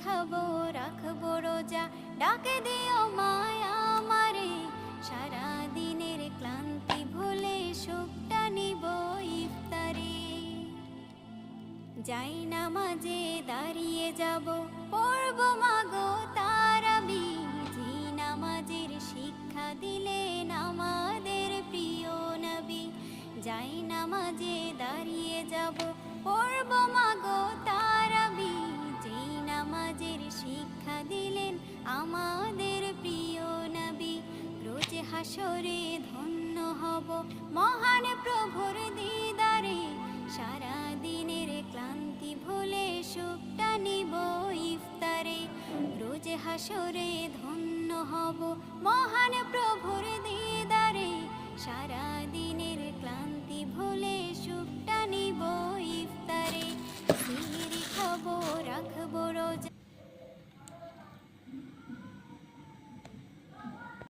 খাবো রাখবো রোজা, ডাকে দিও মায়া আমারে। সারা দিনের ক্লান্তি ভুলে সুখটা নিব ইফতারে। যাই নামাজে দাঁড়িয়ে যাব, পড়ব মাগো তারাবি। যে নামাজের শিক্ষা দিলেন আমাদের প্রিয় নবী। যাই নামাজে দাঁড়িয়ে যাব, পড়ব মাগো তারাবি। যে নামাজের শিক্ষা দিলেন আমাদের প্রিয় নবী। রোজ হাসরে ধন্য হব মহান প্রভুর দিদারে। সারা দিনের ক্লান্তি ভুলে সুখটা নিব ইফতারে। রোজ হাসরে ধন্য হব মহান প্রভুর দিদারে। সারা দিনের ক্লান্তি ভুলে সুখটা নিব ইফতারে। সিহরি খাবো রাখবো রোজা,